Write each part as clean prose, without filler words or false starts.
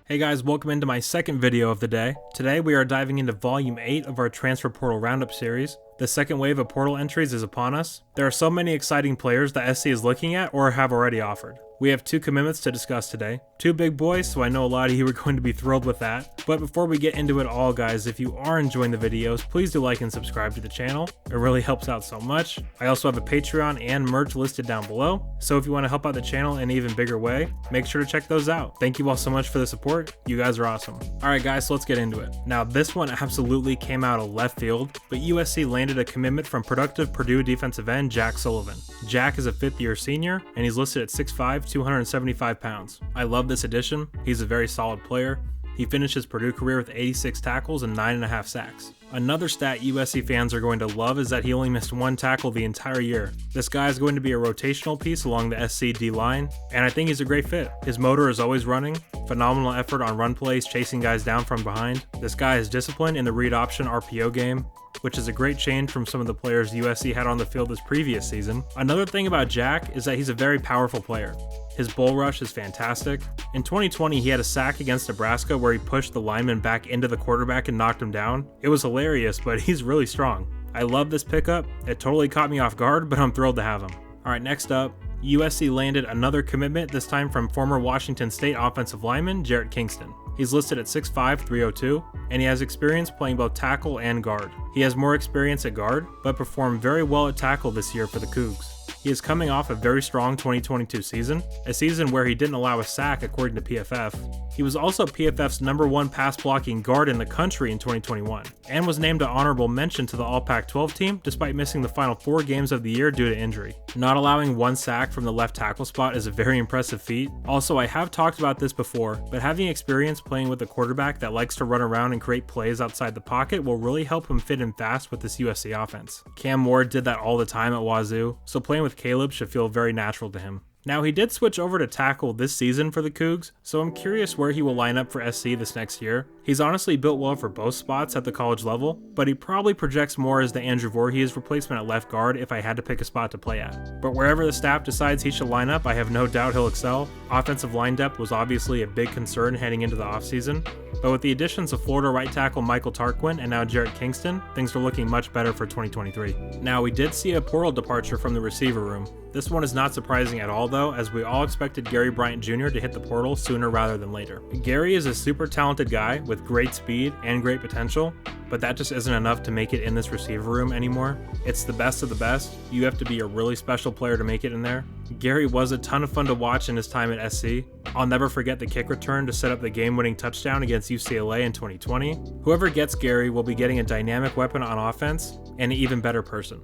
Hey guys, welcome into my second video of the day. Today we are diving into Volume 8 of our Transfer Portal Roundup series. The second wave of portal entries is upon us. There are so many exciting players that SC is looking at or have already offered. We have 2 commitments to discuss today. 2 big boys, so I know a lot of you are going to be thrilled with that. But before we get into it all guys, if you are enjoying the videos, please do like and subscribe to the channel. It really helps out so much. I also have a Patreon and merch listed down below, so if you want to help out the channel in an even bigger way, make sure to check those out. Thank you all so much for the support. You guys are awesome. Alright guys, so let's get into it. Now this one absolutely came out of left field, but USC landed a commitment from productive Purdue defensive end Jack Sullivan. Jack is a 5th-year senior, and he's listed at 6'5", 275 pounds. I love this addition. He's a very solid player. He finished his Purdue career with 86 tackles and 9.5 sacks. Another stat USC fans are going to love is that he only missed 1 tackle the entire year. This guy is going to be a rotational piece along the SC D line, and I think he's a great fit. His motor is always running, phenomenal effort on run plays, chasing guys down from behind. This guy is disciplined in the read option RPO game, which is a great change from some of the players USC had on the field this previous season. Another thing about Jack is that he's a very powerful player. His bull rush is fantastic. In 2020, he had a sack against Nebraska where he pushed the lineman back into the quarterback and knocked him down. It was hilarious, but he's really strong. I love this pickup. It totally caught me off guard, but I'm thrilled to have him. Alright, next up, USC landed another commitment, this time from former Washington State offensive lineman Pt. Kingston. He's listed at 6'5", 302, and he has experience playing both tackle and guard. He has more experience at guard, but performed very well at tackle this year for the Cougs. He is coming off a very strong 2022 season, a season where he didn't allow a sack according to PFF. He was also PFF's #1 pass blocking guard in the country in 2021, and was named an honorable mention to the All Pac-12 team despite missing the final 4 games of the year due to injury. Not allowing 1 sack from the left tackle spot is a very impressive feat. Also, I have talked about this before, but having experience playing with a quarterback that likes to run around and create plays outside the pocket will really help him fit in fast with this USC offense. Cam Ward did that all the time at Wazoo, so playing with Caleb should feel very natural to him. Now, he did switch over to tackle this season for the Cougs, so I'm curious where he will line up for SC this next year. He's honestly built well for both spots at the college level, but he probably projects more as the Andrew Voorhees replacement at left guard if I had to pick a spot to play at. But wherever the staff decides he should line up, I have no doubt he'll excel. Offensive line depth was obviously a big concern heading into the offseason, but with the additions of Florida right tackle Michael Tarquin and now Pt. Kingston, things are looking much better for 2023. Now, we did see a portal departure from the receiver room. This one is not surprising at all though, as we all expected Bryant Jr to hit the portal sooner rather than later. Gary is a super talented guy with great speed and great potential, but that just isn't enough to make it in this receiver room anymore. It's the best of the best. You have to be a really special player to make it in there. Gary was a ton of fun to watch in his time at SC. I'll never forget the kick return to set up the game-winning touchdown against UCLA in 2020. Whoever gets Gary will be getting a dynamic weapon on offense and an even better person.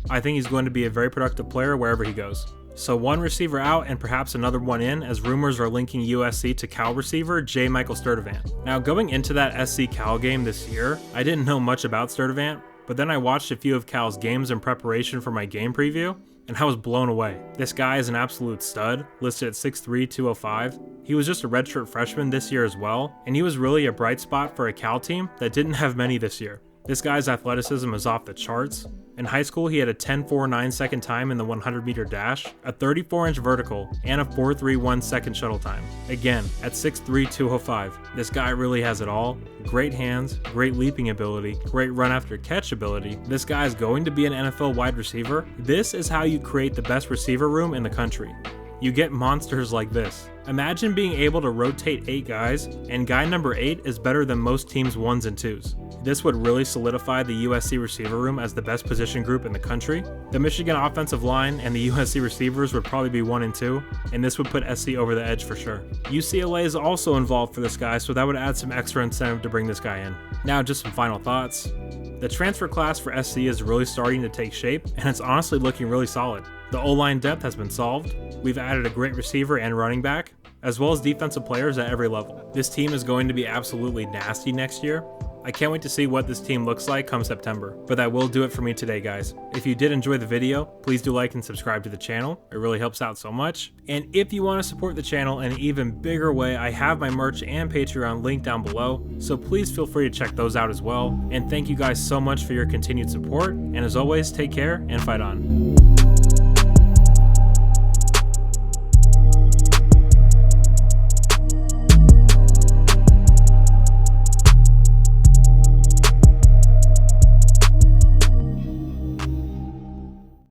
I think he's going to be a very productive player wherever he goes. So 1 receiver out and perhaps another one in, as rumors are linking USC to Cal receiver J. Michael Sturdivant. Now, going into that SC Cal game this year, I didn't know much about Sturdivant, but then I watched a few of Cal's games in preparation for my game preview, and I was blown away. This guy is an absolute stud, listed at 6'3", 205. He was just a redshirt freshman this year as well, and he was really a bright spot for a Cal team that didn't have many this year. This guy's athleticism is off the charts. In high school, he had a 10.49 second time in the 100-meter dash, a 34-inch vertical, and a 4.31 second shuttle time. Again, at 6'3", 205. This guy really has it all. Great hands, great leaping ability, great run after catch ability. This guy is going to be an NFL wide receiver. This is how you create the best receiver room in the country. You get monsters like this. Imagine being able to rotate 8 guys, and guy number 8 is better than most teams' 1s and 2s. This would really solidify the USC receiver room as the best position group in the country. The Michigan offensive line and the USC receivers would probably be 1 and 2, and this would put SC over the edge for sure. UCLA is also involved for this guy, so that would add some extra incentive to bring this guy in. Now, just some final thoughts. The transfer class for SC is really starting to take shape, and it's honestly looking really solid. The O-line depth has been solved. We've added a great receiver and running back, as well as defensive players at every level. This team is going to be absolutely nasty next year. I can't wait to see what this team looks like come September, but that will do it for me today, guys. If you did enjoy the video, please do like and subscribe to the channel. It really helps out so much. And if you want to support the channel in an even bigger way, I have my merch and Patreon linked down below, so please feel free to check those out as well. And thank you guys so much for your continued support, and as always, take care and fight on.